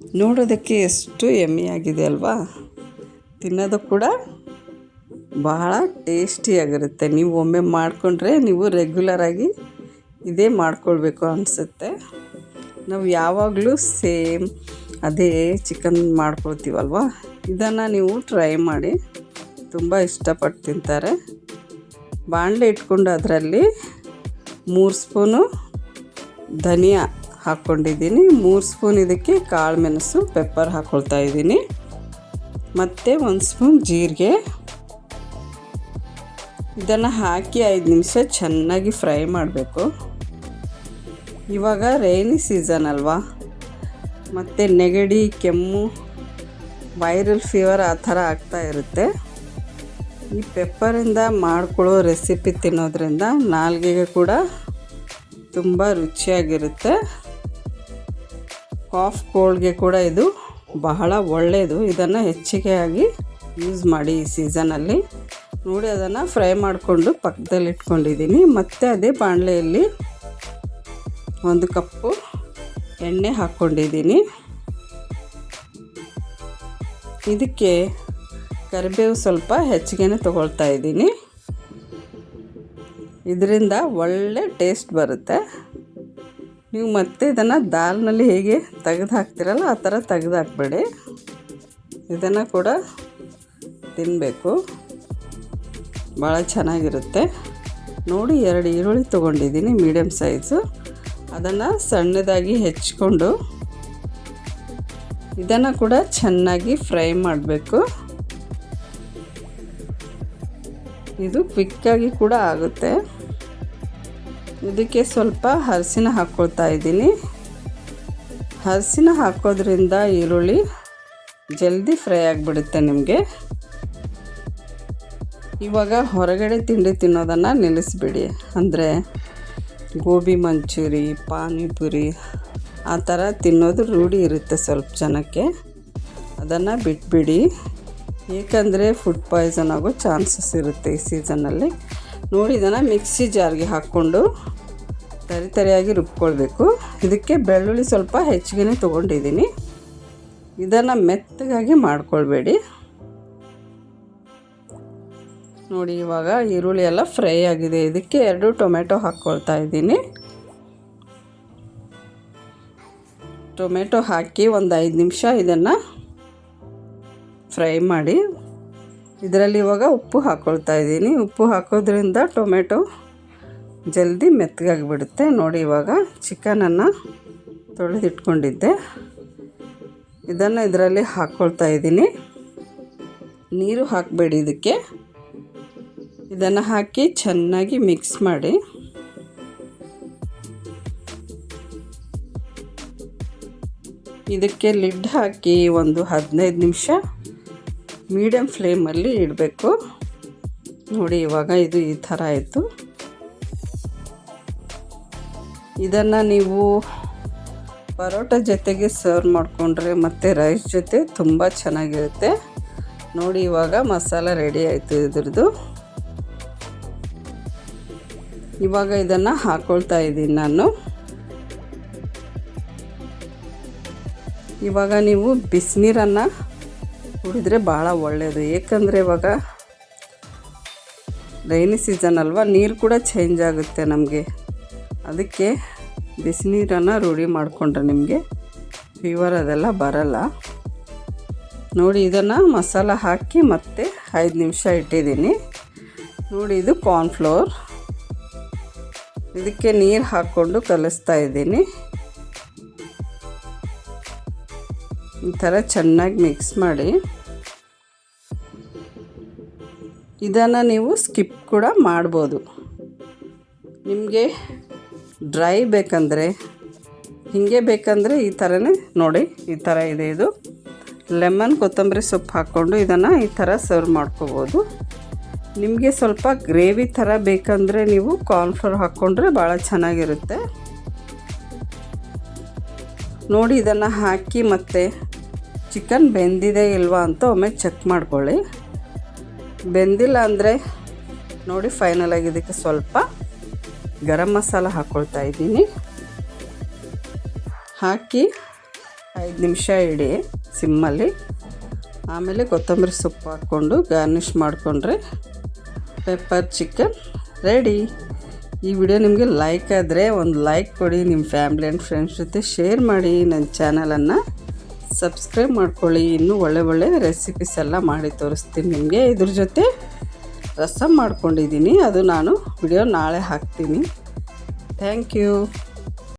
ನೋಡೋದಕ್ಕೆ ಎಷ್ಟು ಯಮ್ಮಿಯಾಗಿದೆ ಅಲ್ವಾ. ತಿನ್ನೋದು ಕೂಡ ಬಹಳ ಟೇಸ್ಟಿಯಾಗಿರುತ್ತೆ. ನೀವು ಒಮ್ಮೆ ಮಾಡಿಕೊಂಡ್ರೆ ನೀವು ರೆಗ್ಯುಲರಾಗಿ ಇದೇ ಮಾಡ್ಕೊಳ್ಬೇಕು ಅನಿಸುತ್ತೆ. ನಾವು ಯಾವಾಗಲೂ ಸೇಮ್ ಅದೇ ಚಿಕನ್ ಮಾಡ್ಕೊಳ್ತೀವಲ್ವ, ಇದನ್ನು ನೀವು ಟ್ರೈ ಮಾಡಿ, ತುಂಬ ಇಷ್ಟಪಟ್ಟು ತಿಂತಾರೆ. ಬಾಣಲೆ ಇಟ್ಕೊಂಡು ಅದರಲ್ಲಿ 3 ಸ್ಪೂನು ಧನಿಯಾ ಹಾಕ್ಕೊಂಡಿದ್ದೀನಿ, 3 ಸ್ಪೂನ್ ಇದಕ್ಕೆ ಕಾಳು ಮೆಣಸು ಪೆಪ್ಪರ್ ಹಾಕ್ಕೊಳ್ತಾ ಇದ್ದೀನಿ, ಮತ್ತು 1 ಸ್ಪೂನ್ ಜೀರಿಗೆ. ಇದನ್ನು ಹಾಕಿ 5 ನಿಮಿಷ ಚೆನ್ನಾಗಿ ಫ್ರೈ ಮಾಡಬೇಕು. ಇವಾಗ ರೈನಿ ಸೀಸನ್ ಅಲ್ವಾ, ಮತ್ತು ನೆಗಡಿ, ಕೆಮ್ಮು, ವೈರಲ್ ಫೀವರ್ ಆ ಥರ ಆಗ್ತಾ ಇರುತ್ತೆ. ಈ ಪೆಪ್ಪರಿಂದ ಮಾಡ್ಕೊಳ್ಳೋ ರೆಸಿಪಿ ತಿನ್ನೋದ್ರಿಂದ ನಾಲಿಗೆಗೆ ಕೂಡ ತುಂಬ ರುಚಿಯಾಗಿರುತ್ತೆ. ಕಾಫ್ ಕೋಲ್ಡ್ಗೆ ಕೂಡ ಇದು ಬಹಳ ಒಳ್ಳೆಯದು. ಇದನ್ನು ಹೆಚ್ಚಿಗೆಯಾಗಿ ಯೂಸ್ ಮಾಡಿ ಈ ಸೀಸನಲ್ಲಿ. ನೋಡಿ, ಅದನ್ನು ಫ್ರೈ ಮಾಡಿಕೊಂಡು ಪಕ್ಕದಲ್ಲಿ ಇಟ್ಕೊಂಡಿದ್ದೀನಿ. ಮತ್ತು ಅದೇ ಬಾಣಲೆಯಲ್ಲಿ 1 ಕಪ್ಪು ಎಣ್ಣೆ ಹಾಕ್ಕೊಂಡಿದ್ದೀನಿ. ಇದಕ್ಕೆ ಕರಿಬೇವು ಸ್ವಲ್ಪ ಹೆಚ್ಚಿಗೆ ತೊಗೊಳ್ತಾ ಇದ್ದೀನಿ. ಇದರಿಂದ ಒಳ್ಳೆ ಟೇಸ್ಟ್ ಬರುತ್ತೆ. ನೀವು ಮತ್ತೆ ಇದನ್ನು ದಾಲ್ನಲ್ಲಿ ಹೇಗೆ ತೆಗೆದು ಹಾಕ್ತಿರಲ್ಲ ಆ ಥರ ತೆಗೆದು ಹಾಕಬೇಡಿ. ಇದನ್ನು ಕೂಡ ತಿನ್ನಬೇಕು, ಭಾಳ ಚೆನ್ನಾಗಿರುತ್ತೆ. ನೋಡಿ, 2 ಈರುಳ್ಳಿ ತೊಗೊಂಡಿದ್ದೀನಿ ಮೀಡಿಯಮ್ ಸೈಜು. ಅದನ್ನು ಸಣ್ಣದಾಗಿ ಹೆಚ್ಚಿಕೊಂಡು ಇದನ್ನು ಕೂಡ ಚೆನ್ನಾಗಿ ಫ್ರೈ ಮಾಡಬೇಕು. ಇದು ಕ್ವಿಕ್ಕಾಗಿ ಕೂಡ ಆಗುತ್ತೆ. ಇದಕ್ಕೆ ಸ್ವಲ್ಪ ಅರಿಶಿನ ಹಾಕ್ಕೊಳ್ತಾ ಇದ್ದೀನಿ. ಅರಿಶಿನ ಹಾಕೋದ್ರಿಂದ ಈರುಳ್ಳಿ ಜಲ್ದಿ ಫ್ರೈ ಆಗಿಬಿಡುತ್ತೆ ನಿಮಗೆ. ಇವಾಗ ಹೊರಗಡೆ ತಿಂಡಿ ತಿನ್ನೋದನ್ನು ನಿಲ್ಲಿಸ್ಬಿಡಿ. ಅಂದರೆ ಗೋಬಿ ಮಂಚೂರಿ, ಪಾನಿಪುರಿ ಆ ಥರ ತಿನ್ನೋದು ರೂಢಿ ಇರುತ್ತೆ ಸ್ವಲ್ಪ ಜನಕ್ಕೆ. ಅದನ್ನು ಬಿಟ್ಬಿಡಿ, ಏಕೆಂದರೆ ಫುಡ್ ಪಾಯ್ಸನ್ ಆಗೋ ಚಾನ್ಸಸ್ ಇರುತ್ತೆ ಈ ಸೀಸನ್ನಲ್ಲಿ. ನೋಡಿ, ಇದನ್ನು ಮಿಕ್ಸಿ ಜಾರ್ಗೆ ಹಾಕ್ಕೊಂಡು ತರಿಯಾಗಿ ರುಬ್ಕೊಳ್ಬೇಕು. ಇದಕ್ಕೆ ಬೆಳ್ಳುಳ್ಳಿ ಸ್ವಲ್ಪ ಹೆಚ್ಚಿಗೆ ತೊಗೊಂಡಿದ್ದೀನಿ. ಇದನ್ನು ಮೆತ್ತಗಾಗಿ ಮಾಡ್ಕೊಳ್ಬೇಡಿ. ನೋಡಿ, ಇವಾಗ ಈರುಳ್ಳಿ ಎಲ್ಲ ಫ್ರೈ ಆಗಿದೆ. ಇದಕ್ಕೆ 2 ಟೊಮೆಟೊ ಹಾಕ್ಕೊಳ್ತಾ ಇದ್ದೀನಿ. ಟೊಮೆಟೊ ಹಾಕಿ ಒಂದು 5 ನಿಮಿಷ ಇದನ್ನು ಫ್ರೈ ಮಾಡಿ. ಇದರಲ್ಲಿ ಇವಾಗ ಉಪ್ಪು ಹಾಕ್ಕೊಳ್ತಾ ಇದ್ದೀನಿ. ಉಪ್ಪು ಹಾಕೋದ್ರಿಂದ ಟೊಮೆಟೊ ಜಲ್ದಿ ಮೆತ್ತಗಾಗಿಬಿಡುತ್ತೆ. ನೋಡಿ, ಇವಾಗ ಚಿಕನನ್ನು ತೊಳೆದಿಟ್ಕೊಂಡಿದ್ದೆ, ಇದನ್ನು ಇದರಲ್ಲಿ ಹಾಕ್ಕೊಳ್ತಾ ಇದ್ದೀನಿ. ನೀರು ಹಾಕಬೇಡಿ ಇದಕ್ಕೆ. ಇದನ್ನು ಹಾಕಿ ಚೆನ್ನಾಗಿ ಮಿಕ್ಸ್ ಮಾಡಿ. ಇದಕ್ಕೆ ಲಿಡ್ ಹಾಕಿ ಒಂದು 15 ನಿಮಿಷ ಮೀಡಿಯಮ್ ಫ್ಲೇಮಲ್ಲಿ ಇಡಬೇಕು. ನೋಡಿ, ಇವಾಗ ಇದು ಈ ಥರ ಆಯಿತು. ಇದನ್ನು ನೀವು ಪರೋಟ ಜೊತೆಗೆ ಸರ್ವ್ ಮಾಡಿಕೊಂಡ್ರೆ ಮತ್ತು ರೈಸ್ ಜೊತೆ ತುಂಬ ಚೆನ್ನಾಗಿರುತ್ತೆ. ನೋಡಿ, ಇವಾಗ ಮಸಾಲ ರೆಡಿ ಆಯಿತು ಇದ್ರದ್ದು. ಇವಾಗ ಇದನ್ನು ಹಾಕ್ಕೊಳ್ತಾ ಇದ್ದೀನಿ ನಾನು. ಇವಾಗ ನೀವು ಬಿಸಿನೀರನ್ನು ಕುಡಿದ್ರೆ ಭಾಳ ಒಳ್ಳೆಯದು. ಏಕೆಂದರೆ ಇವಾಗ ರೈನಿ ಸೀಸನ್ ಅಲ್ವಾ, ನೀರು ಕೂಡ ಚೇಂಜ್ ಆಗುತ್ತೆ ನಮಗೆ. ಅದಕ್ಕೆ ಬಿಸಿನೀರನ್ನು ರೂಢಿ ಮಾಡಿಕೊಂಡ್ರೆ ನಿಮಗೆ ಫೀವರ್ ಅದೆಲ್ಲ ಬರಲ್ಲ. ನೋಡಿ, ಇದನ್ನು ಮಸಾಲ ಹಾಕಿ ಮತ್ತೆ 5 ನಿಮಿಷ ಇಟ್ಟಿದ್ದೀನಿ. ನೋಡಿ, ಇದು ಕಾರ್ನ್ಫ್ಲೋರ್. ಇದಕ್ಕೆ ನೀರು ಹಾಕ್ಕೊಂಡು ಕಲಿಸ್ತಾ ಇದ್ದೀನಿ. ಈ ಥರ ಚೆನ್ನಾಗಿ ಮಿಕ್ಸ್ ಮಾಡಿ. ಇದನ್ನು ನೀವು ಸ್ಕಿಪ್ ಕೂಡ ಮಾಡ್ಬೋದು. ನಿಮಗೆ ಡ್ರೈ ಬೇಕಂದರೆ, ಹೀಗೆ ಬೇಕಂದರೆ ಈ ಥರನೇ ನೋಡಿ, ಈ ಥರ ಇದೆ. ಇದು ಲೆಮನ್ ಕೊತ್ತಂಬರಿ ಸೊಪ್ಪು ಹಾಕ್ಕೊಂಡು ಇದನ್ನು ಈ ಥರ ಸರ್ವ್ ಮಾಡ್ಕೋಬೋದು. ನಿಮಗೆ ಸ್ವಲ್ಪ ಗ್ರೇವಿ ಥರ ಬೇಕಂದರೆ ನೀವು ಕಾರ್ನ್ಫ್ಲೋರ್ ಹಾಕ್ಕೊಂಡ್ರೆ ಭಾಳ ಚೆನ್ನಾಗಿರುತ್ತೆ. ನೋಡಿ, ಇದನ್ನು ಹಾಕಿ ಮತ್ತು ಚಿಕನ್ ಬೆಂದಿದೆ ಇಲ್ವಾ ಅಂತ ಒಮ್ಮೆ ಚೆಕ್ ಮಾಡ್ಕೊಳ್ಳಿ. ಬೆಂದಿಲ್ಲ ಅಂದರೆ ನೋಡಿ, ಫೈನಲಾಗಿ ಇದಕ್ಕೆ ಸ್ವಲ್ಪ ಗರಂ ಮಸಾಲ ಹಾಕ್ಕೊಳ್ತಾ ಇದ್ದೀನಿ. ಹಾಕಿ 5 ನಿಮಿಷ ಇಡಿ ಸಿಮ್ಮಲ್ಲಿ. ಆಮೇಲೆ ಕೊತ್ತಂಬರಿ ಸೊಪ್ಪು ಹಾಕ್ಕೊಂಡು ಗಾರ್ನಿಷ್ ಮಾಡಿಕೊಂಡ್ರೆ ಪೆಪ್ಪರ್ ಚಿಕನ್ ರೆಡಿ. ಈ ವಿಡಿಯೋ ನಿಮಗೆ ಲೈಕ್ ಆದರೆ ಒಂದು ಲೈಕ್ ಕೊಡಿ, ನಿಮ್ಮ ಫ್ಯಾಮಿಲಿ ಆ್ಯಂಡ್ ಫ್ರೆಂಡ್ಸ್ ಜೊತೆ ಶೇರ್ ಮಾಡಿ. ನನ್ನ ಚಾನಲನ್ನು ಸಬ್ಸ್ಕ್ರೈಬ್ ಮಾಡ್ಕೊಳ್ಳಿ. ಇನ್ನೂ ಒಳ್ಳೆ ರೆಸಿಪೀಸ್ ಎಲ್ಲ ಮಾಡಿ ತೋರಿಸ್ತೀನಿ ನಿಮಗೆ. ಇದ್ರ ಜೊತೆ ರಸಮ್ ಮಾಡ್ಕೊಂಡಿದ್ದೀನಿ, ಅದು ನಾನು ವಿಡಿಯೋ ನಾಳೆ ಹಾಕ್ತೀನಿ. Thank you.